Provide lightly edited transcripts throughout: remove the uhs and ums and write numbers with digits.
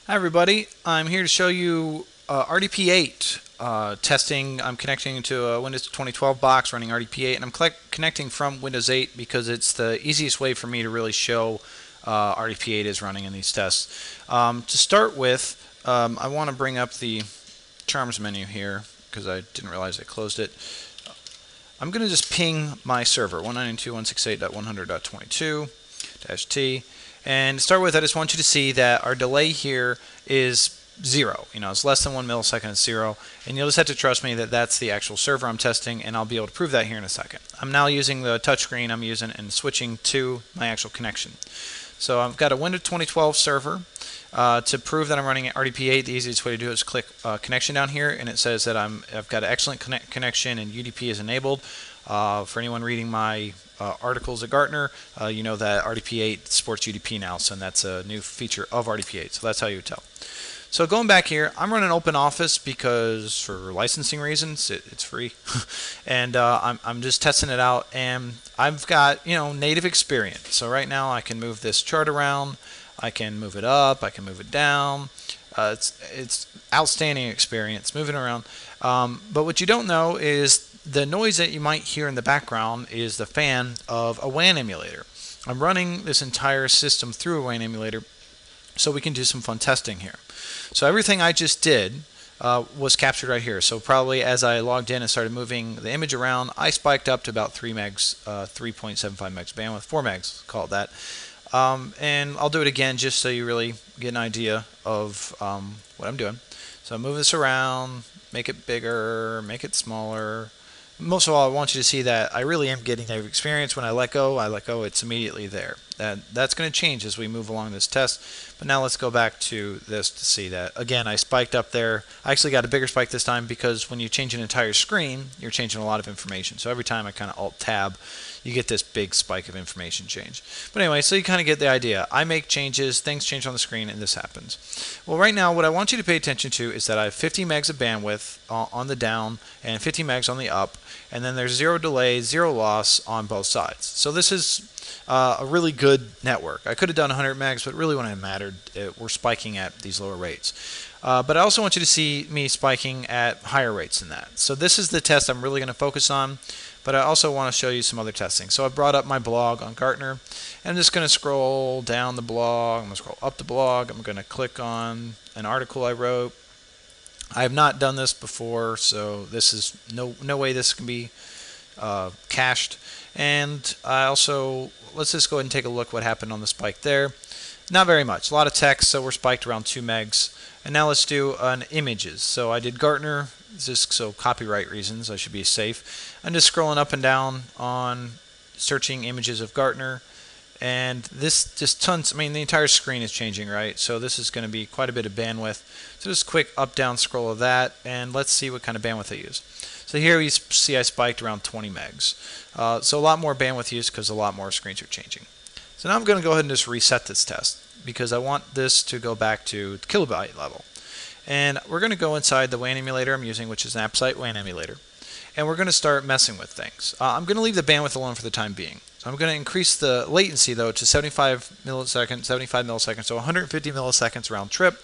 Hi everybody, I'm here to show you RDP8 testing. I'm connecting to a Windows 2012 box running RDP8, and I'm connecting from Windows 8 because it's the easiest way for me to really show RDP8 is running in these tests. To start with, I want to bring up the charms menu here because I didn't realize I closed it. I'm going to just ping my server 192.168.100.22-T. And to start with, I just want you to see that our delay here is 0. It's less than 1 millisecond, it's 0. And you'll just have to trust me that that's the actual server I'm testing, and I'll be able to prove that here in a second. I'm now using the touchscreen I'm using and switching to my actual connection. So I've got a Windows 2012 server. To prove that I'm running RDP8, the easiest way to do it is click connection down here, and it says that I've got an excellent connection and UDP is enabled. For anyone reading my articles at Gartner, you know that RDP8 supports UDP now, so that's a new feature of RDP8. So that's how you would tell. So going back here, I'm running OpenOffice because for licensing reasons, it's free, and I'm just testing it out. And I've got native experience. So right now I can move this chart around. I can move it up, I can move it down. It's outstanding experience moving around. But what you don't know is the noise that you might hear in the background is the fan of a WAN emulator. I'm running this entire system through a WAN emulator so we can do some fun testing here. So everything I just did was captured right here. So probably as I logged in and started moving the image around, I spiked up to about 3 megs, 3.75 megs bandwidth, 4 megs, call it that. And I'll do it again just so you really get an idea of what I'm doing. So move this around, make it bigger, make it smaller. Most of all, I want you to see that I really am getting the experience. When I let go, it's immediately there. That's going to change as we move along this test. But now let's go back to this to see that. Again, I spiked up there. I actually got a bigger spike this time because when you change an entire screen, you're changing a lot of information. So every time I kind of Alt-Tab, you get this big spike of information change. But anyway, so you kind of get the idea. I make changes, things change on the screen, and this happens. Well, right now, what I want you to pay attention to is that I have 50 megs of bandwidth on the down and 50 megs on the up, and then there's 0 delay, 0 loss on both sides. So this is a really good network. I could have done 100 megs, but really when it mattered, we're spiking at these lower rates. But I also want you to see me spiking at higher rates than that. So this is the test I'm really going to focus on, but I also want to show you some other testing. So I brought up my blog on Gartner, and I'm just going to scroll down the blog, I'm going to scroll up the blog, I'm going to click on an article I wrote. I have not done this before, so this is no way this can be cached. And I also, let's just go ahead and take a look what happened on the spike there. Not very much, a lot of text, so we're spiked around 2 megs. And now let's do images. So I did Gartner, just so copyright reasons, I should be safe. I'm just scrolling up and down on searching images of Gartner. And this just tons, the entire screen is changing, right? So this is going to be quite a bit of bandwidth. So just quick up-down scroll of that, and let's see what kind of bandwidth I use. So here you see I spiked around 20 megs. So a lot more bandwidth use because a lot more screens are changing. So now I'm going to go ahead and just reset this test because I want this to go back to kilobyte level. And we're going to go inside the WAN emulator I'm using, which is an AppSite WAN emulator. And we're going to start messing with things. I'm going to leave the bandwidth alone for the time being. So I'm going to increase the latency, though, to 75 milliseconds, so 150 milliseconds round trip.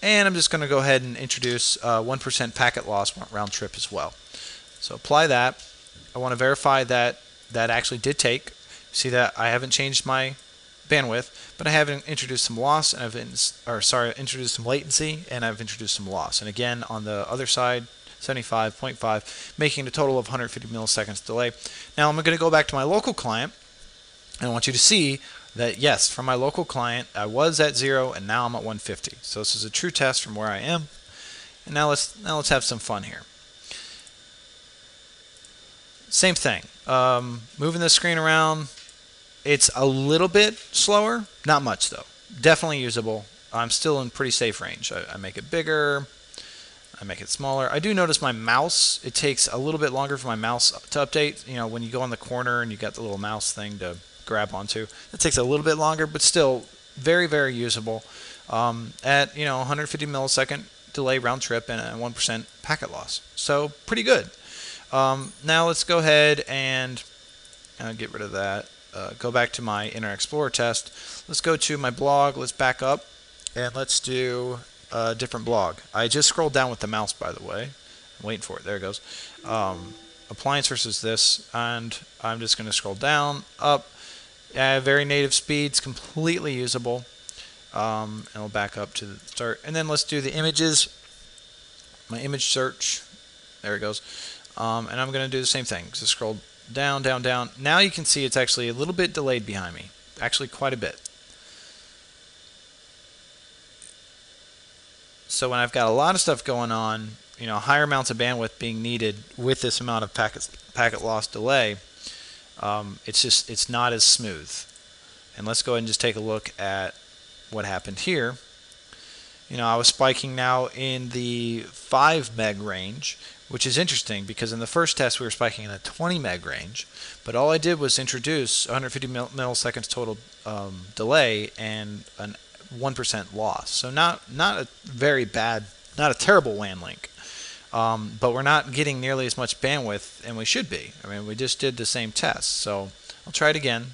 And I'm just going to go ahead and introduce 1% packet loss round trip as well. So apply that. I want to verify that that actually did take. See that I haven't changed my bandwidth, but I have introduced some loss, and introduced some latency, and I've introduced some loss. And again, on the other side, 75.5, making a total of 150 milliseconds delay. Now I'm going to go back to my local client, and I want you to see that yes, from my local client, I was at 0, and now I'm at 150. So this is a true test from where I am. And now let's have some fun here. Same thing. Moving the screen around. It's a little bit slower, not much though. Definitely usable. I'm still in pretty safe range. I make it bigger. I make it smaller. I do notice my mouse, it takes a little bit longer for my mouse to update. When you go on the corner and you got the little mouse thing to grab onto, it takes a little bit longer, but still very, very usable at 150 millisecond delay round trip and a 1% packet loss. So pretty good. Now let's go ahead and get rid of that. Go back to my Internet Explorer test. Let's go to my blog. Let's back up. And let's do a different blog. I just scrolled down with the mouse, by the way. I'm waiting for it. There it goes. Appliance versus this, and I'm just going to scroll down, up. Very native speeds, completely usable. And we'll back up to the start. And then let's do the images. My image search. There it goes. And I'm going to do the same thing. So scroll down, down, down. Now you can see it's actually a little bit delayed behind me. Actually, quite a bit. So when I've got a lot of stuff going on, you know, higher amounts of bandwidth being needed with this amount of packet loss delay, it's not as smooth. And let's go ahead and just take a look at what happened here. You know, I was spiking now in the 5 meg range, which is interesting because in the first test we were spiking in the 20 meg range, but all I did was introduce 150 milliseconds total delay and an 1% loss. So not a very bad, not a terrible WAN link, but we're not getting nearly as much bandwidth, and we should be. I mean, we just did the same test, so I'll try it again,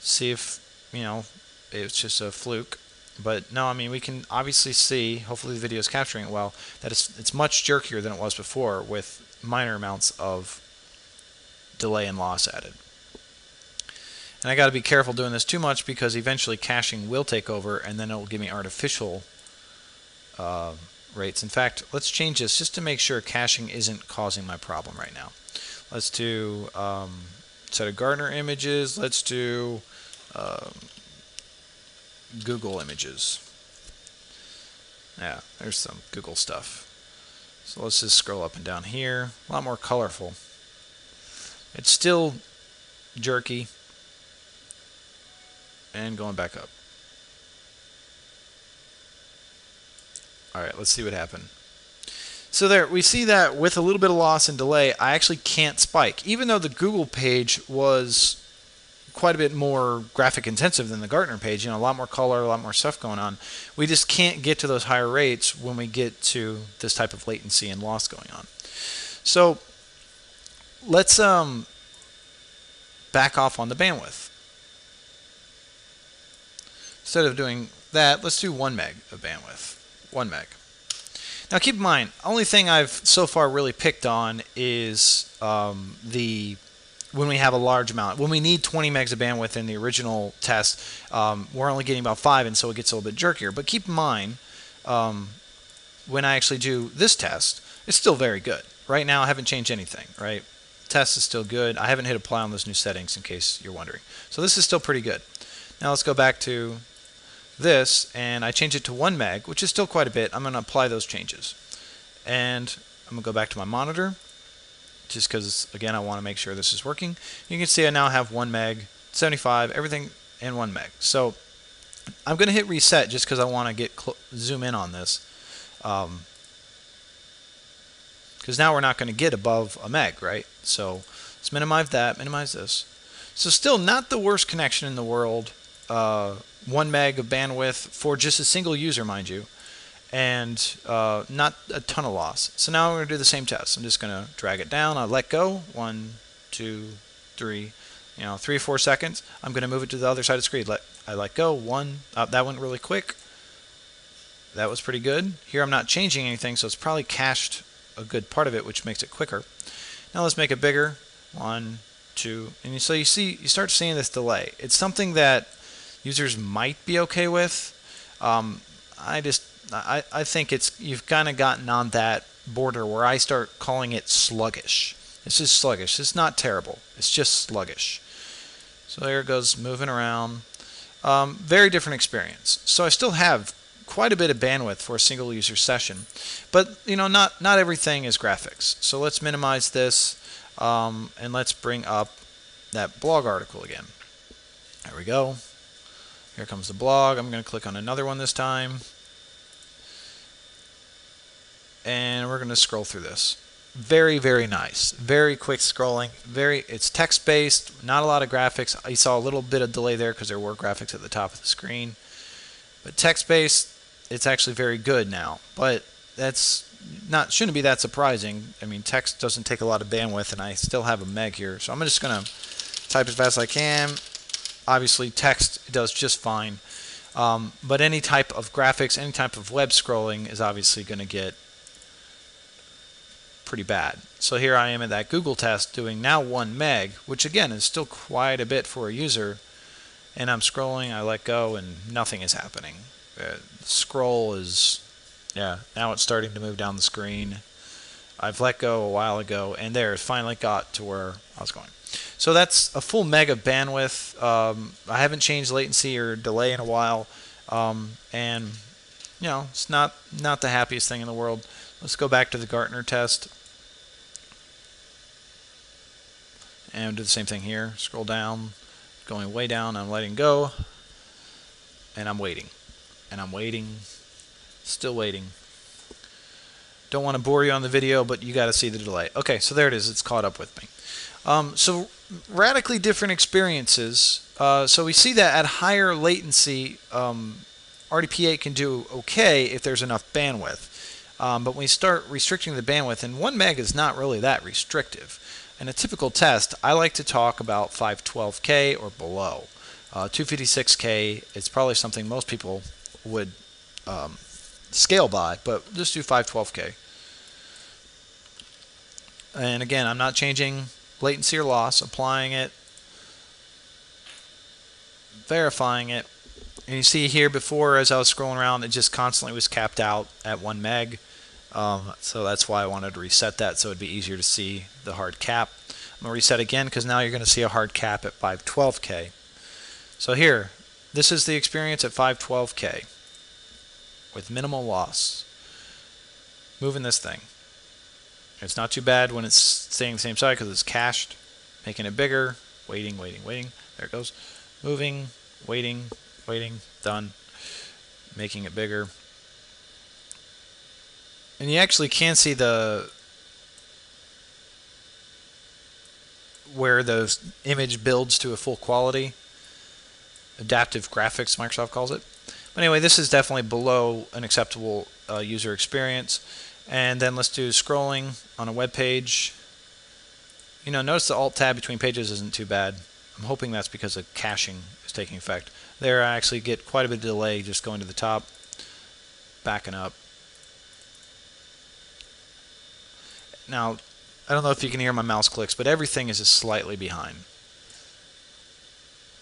see if, you know, it's just a fluke. But no, I mean, we can obviously see, hopefully the video is capturing it well, that it's much jerkier than it was before with minor amounts of delay and loss added. And I got to be careful doing this too much because eventually caching will take over and then it will give me artificial rates. In fact, let's change this just to make sure caching isn't causing my problem right now. Let's do set of Gartner images. Let's do Google images. Yeah, there's some Google stuff. So let's just scroll up and down here. A lot more colorful. It's still jerky. And going back up. Alright, let's see what happened. So there, we see that with a little bit of loss and delay, I actually can't spike. Even though the Google page was quite a bit more graphic intensive than the Gartner page, you know, a lot more color, a lot more stuff going on. We just can't get to those higher rates when we get to this type of latency and loss going on. So let's back off on the bandwidth. Instead of doing that, let's do 1 meg of bandwidth. 1 meg. Now keep in mind, only thing I've so far really picked on is when we have a large amount. When we need 20 megs of bandwidth in the original test, we're only getting about 5, and so it gets a little bit jerkier. But keep in mind, when I actually do this test, it's still very good. Right now, I haven't changed anything, right? The test is still good. I haven't hit apply on those new settings, in case you're wondering. So this is still pretty good. Now let's go back to this, and I change it to 1 meg, which is still quite a bit. I'm going to apply those changes. And I'm going to go back to my monitor, just because, again, I want to make sure this is working. You can see I now have 1 meg, 75, everything in 1 meg. So I'm going to hit reset just because I want to get zoom in on this. Because now we're not going to get above a meg, right? So let's minimize that, minimize this. So still not the worst connection in the world. 1 meg of bandwidth for just a single user, mind you, and not a ton of loss. So now we're going to do the same test. I'm just going to drag it down. I let go. 1, 2, 3, 3 or 4 seconds. I'm going to move it to the other side of the screen. I let go. 1. That went really quick. That was pretty good. Here I'm not changing anything, so it's probably cached a good part of it, which makes it quicker. Now let's make it bigger. 1, 2, and so you start seeing this delay. It's something that users might be okay with. I think you've kind of gotten on that border where I start calling it sluggish. It's just sluggish. It's not terrible. It's just sluggish. So there it goes, moving around. Very different experience. So I still have quite a bit of bandwidth for a single user session, but not everything is graphics. So let's minimize this, and let's bring up that blog article again. There we go. Here comes the blog. I'm going to click on another one this time. And we're going to scroll through this. Very, very nice. Very quick scrolling. It's text-based, not a lot of graphics. You saw a little bit of delay there because there were graphics at the top of the screen. But text-based, it's actually very good now. But shouldn't be that surprising. I mean, text doesn't take a lot of bandwidth, and I still have a meg here. So I'm just going to type as fast as I can. Obviously, text does just fine. But any type of graphics, any type of web scrolling is obviously going to get pretty bad. So here I am at that Google test doing now 1 meg, which again is still quite a bit for a user, and I'm scrolling, I let go, and nothing is happening. The scroll is, yeah, now it's starting to move down the screen. I've let go a while ago, and there, it finally got to where I was going. So that's a full meg of bandwidth. I haven't changed latency or delay in a while, and you know, it's not the happiest thing in the world. Let's go back to the Gartner test and do the same thing here. Scroll down, going way down, I'm letting go, and I'm waiting, and I'm waiting, still waiting. Don't want to bore you on the video, but you got to see the delay. Okay, so there it is. It's caught up with me. So radically different experiences. So we see that at higher latency, RDP8 can do okay if there's enough bandwidth. But when we start restricting the bandwidth, and 1 meg is not really that restrictive. In a typical test, I like to talk about 512K or below. 256K is probably something most people would scale by, but just do 512K. And again, I'm not changing latency or loss, applying it, verifying it. And you see here before, as I was scrolling around, it just constantly was capped out at 1 meg. So that's why I wanted to reset that so it'd be easier to see the hard cap. I'm going to reset again because now you're going to see a hard cap at 512K. So here, this is the experience at 512K with minimal loss. Moving this thing. It's not too bad when it's staying the same side because it's cached. Making it bigger, waiting, waiting, waiting. There it goes. Moving, waiting, waiting, done. Making it bigger. And you actually can see where the image builds to a full quality. Adaptive graphics, Microsoft calls it. But anyway, this is definitely below an acceptable user experience. And then let's do scrolling on a web page. You know, notice the Alt tab between pages isn't too bad. I'm hoping that's because of caching is taking effect. There I actually get quite a bit of delay just going to the top, backing up. Now, I don't know if you can hear my mouse clicks, but everything is just slightly behind.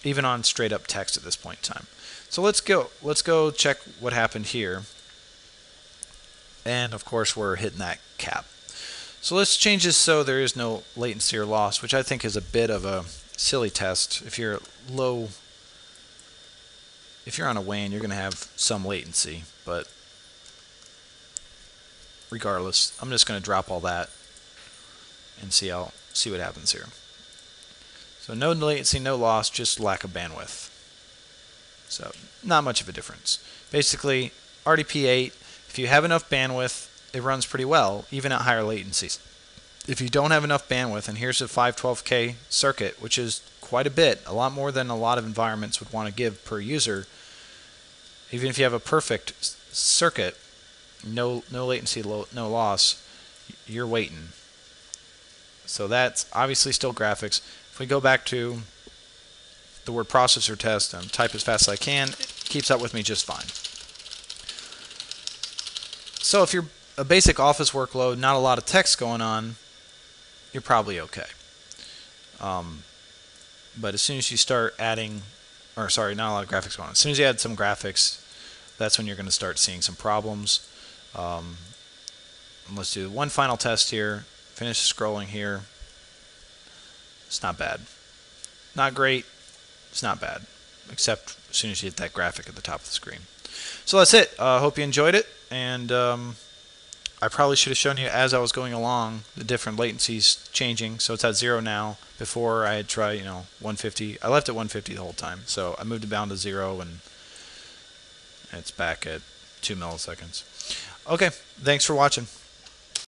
Even on straight up text at this point in time. So let's go check what happened here. And of course we're hitting that cap. So let's change this so there is no latency or loss, which I think is a bit of a silly test. If you're on a WAN, you're going to have some latency, but regardless, I'm just going to drop all that and see what happens here. So no latency, no loss, just lack of bandwidth. So not much of a difference. Basically, RDP8, if you have enough bandwidth, it runs pretty well, even at higher latencies. If you don't have enough bandwidth, and here's a 512K circuit, which is quite a bit, a lot more than a lot of environments would want to give per user. Even if you have a perfect circuit, no latency, no loss, you're waiting. So that's obviously still graphics. If we go back to the word processor test and type as fast as I can, it keeps up with me just fine. So if you're a basic office workload, not a lot of text going on, you're probably okay. But as soon as you start adding, or sorry, not a lot of graphics going on. As soon as you add some graphics, that's when you're going to start seeing some problems. Let's do one final test here. Finish scrolling here. It's not bad. Not great. It's not bad. Except as soon as you hit that graphic at the top of the screen. So that's it. Hope you enjoyed it. And I probably should have shown you as I was going along the different latencies changing. So it's at 0 now. Before I had tried, 150. I left it 150 the whole time. So I moved it down to 0 and it's back at 2 milliseconds. Okay, thanks for watching.